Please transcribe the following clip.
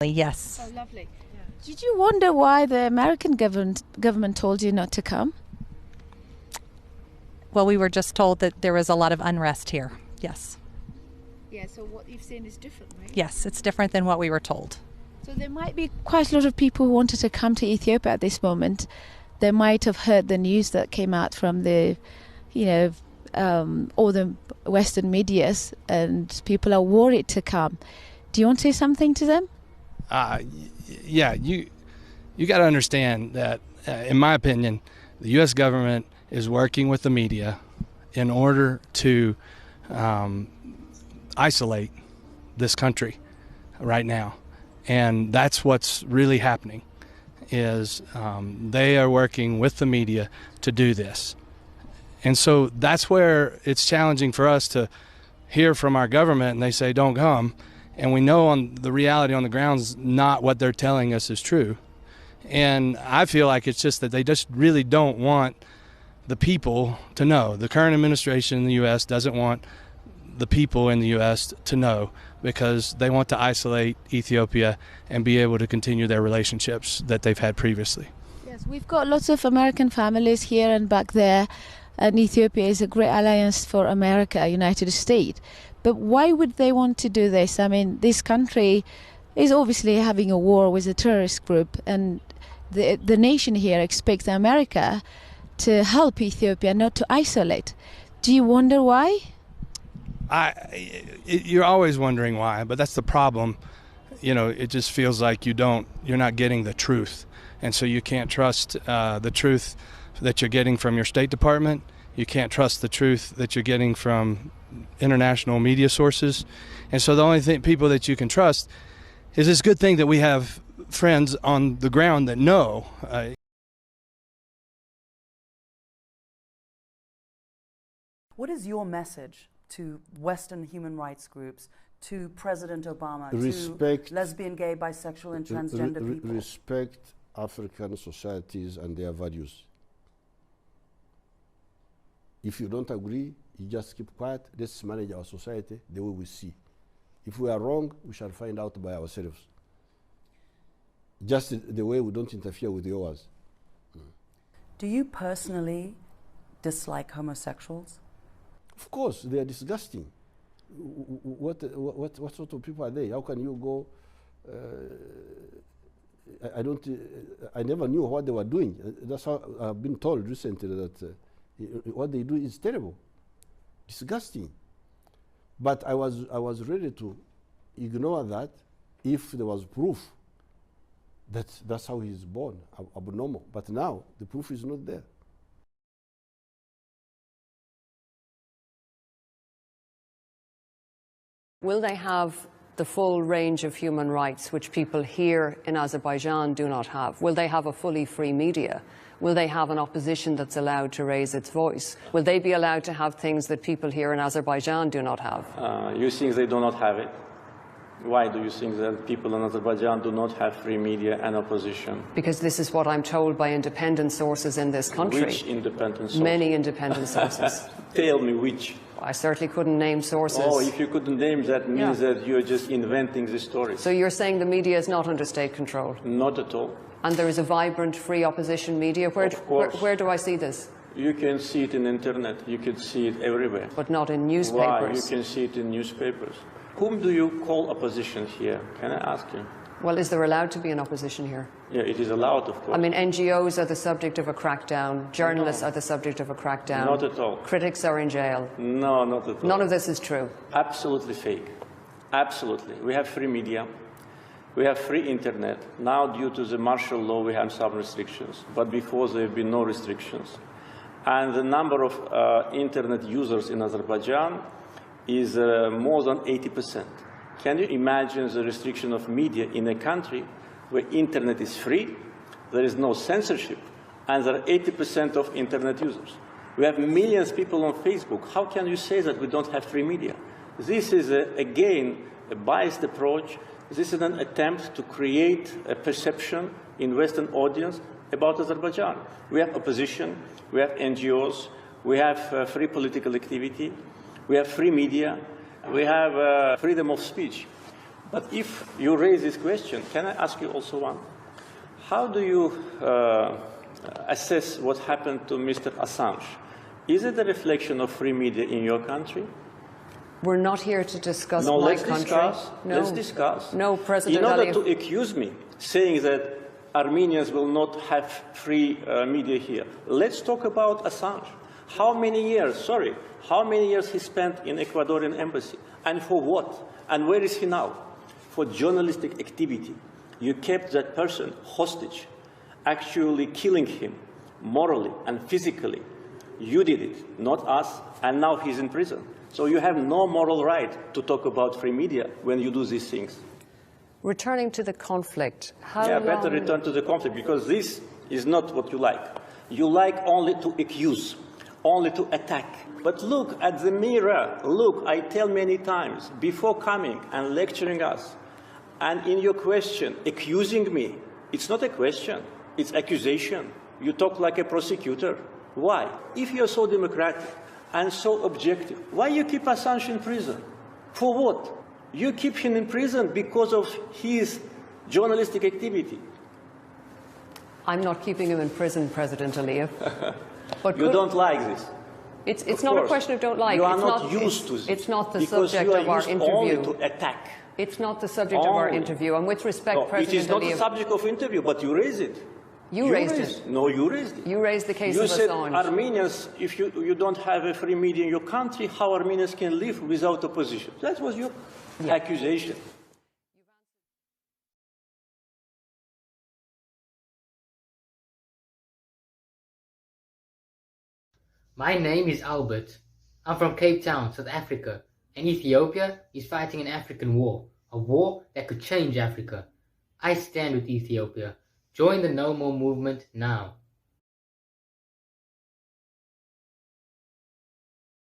Yes. Oh, lovely. Yeah. Did you wonder why the American government told you not to come? Well, we were just told that there was a lot of unrest here. Yes. Yeah, so what you've seen is different, right? Yes, it's different than what we were told. So there might be quite a lot of people who wanted to come to Ethiopia at this moment. They might have heard the news that came out from the, all the Western medias, and people are worried to come. Do you want to say something to them? Yeah, you got to understand that, in my opinion, the U.S. government is working with the media in order to isolate this country right now. And that's what's really happening, is they are working with the media to do this. And so that's where it's challenging for us to hear from our government, and they say, don't come. And we know on the reality on the ground is not what they're telling us is true. And I feel like it's just that they just really don't want the people to know. The current administration in the U.S. doesn't want the people in the U.S. to know, because they want to isolate Ethiopia and be able to continue their relationships that they've had previously. Yes, we've got lots of American families here and back there, and Ethiopia is a great alliance for America, United States. But why would they want to do this? I mean, this country is obviously having a war with a terrorist group, and the nation here expects America to help Ethiopia, not to isolate. Do you wonder why? You're always wondering why, but that's the problem. It just feels like you're not getting the truth. And so you can't trust the truth that you're getting from your State Department. You can't trust the truth that you're getting from international media sources. And so the only people that you can trust is this good thing that we have friends on the ground that know. What is your message to Western human rights groups, to President Obama, respect, to lesbian, gay, bisexual and transgender people? Respect African societies and their values. If you don't agree, you just keep quiet. Let's manage our society the way we see. If we are wrong, we shall find out by ourselves. Just the way we don't interfere with yours. Do you personally dislike homosexuals? Of course, they are disgusting. What sort of people are they? How can you go? I never knew what they were doing. That's how I've been told recently that what they do is terrible, disgusting. But I was ready to ignore that if there was proof that that's how he's born, abnormal. But now the proof is not there. Will they have the full range of human rights which people here in Azerbaijan do not have? Will they have a fully free media? Will they have an opposition that's allowed to raise its voice? Will they be allowed to have things that people here in Azerbaijan do not have? You think they do not have it? Why do you think that people in Azerbaijan do not have free media and opposition? Because this is what I'm told by independent sources in this country. Which independent sources? Many independent sources. Tell me which. I certainly couldn't name sources. Oh, if you couldn't name, that means that you're just inventing the story. So you're saying the media is not under state control? Not at all. And there is a vibrant, free opposition media? Where do I see this? You can see it in the internet. You can see it everywhere. But not in newspapers? Why? You can see it in newspapers. Whom do you call opposition here? Can I ask you? Well, is there allowed to be an opposition here? Yeah, it is allowed, of course. I mean, NGOs are the subject of a crackdown. Journalists are the subject of a crackdown. Not at all. Critics are in jail. No, not at all. None of this is true. Absolutely fake. Absolutely. We have free media. We have free internet. Now, due to the martial law, we have some restrictions. But before, there have been no restrictions. And the number of internet users in Azerbaijan is more than 80%. Can you imagine the restriction of media in a country where internet is free, there is no censorship, and there are 80% of internet users? We have millions of people on Facebook. How can you say that we don't have free media? This is, again, a biased approach. This is an attempt to create a perception in Western audience about Azerbaijan. We have opposition, we have NGOs, we have free political activity, we have free media, we have freedom of speech. But if you raise this question, can I ask you also one? How do you assess what happened to Mr. Assange? Is it a reflection of free media in your country? We're not here to discuss No, my let's country. discuss. No. Let's discuss. No, President In order Aliyev. to accuse me, saying that Armenians will not have free media here, let's talk about Assange. How many years he spent in Ecuadorian embassy? And for what? And where is he now? For journalistic activity. You kept that person hostage, actually killing him morally and physically. You did it, not us, and now he's in prison. So you have no moral right to talk about free media when you do these things. Returning to the conflict, how Yeah, long... better return to the conflict, because this is not what you like. You like only to accuse, only to attack. But look at the mirror. Look, I tell many times, before coming and lecturing us, and in your question, accusing me, it's not a question, it's accusation. You talk like a prosecutor. Why? If you're so democratic and so objective, why you keep Assange in prison? For what? You keep him in prison because of his journalistic activity. I'm not keeping him in prison, President Aliyev. But You don't like this. It's not a question of don't like. You are it's not used to this. It's not the because subject you are of our used interview. only to attack. It's not the subject of our Only. interview. And with respect, No, it President is not the Aliyev, subject of interview, but you raise it. you raised it. No, you raised it. You raised the case You of said Assange. Armenians, if you don't have a free media in your country, how Armenians can live without opposition? That was your accusation. My name is Albert. I'm from Cape Town, South Africa, and Ethiopia is fighting an African war, a war that could change Africa. I stand with Ethiopia. Join the No More movement now.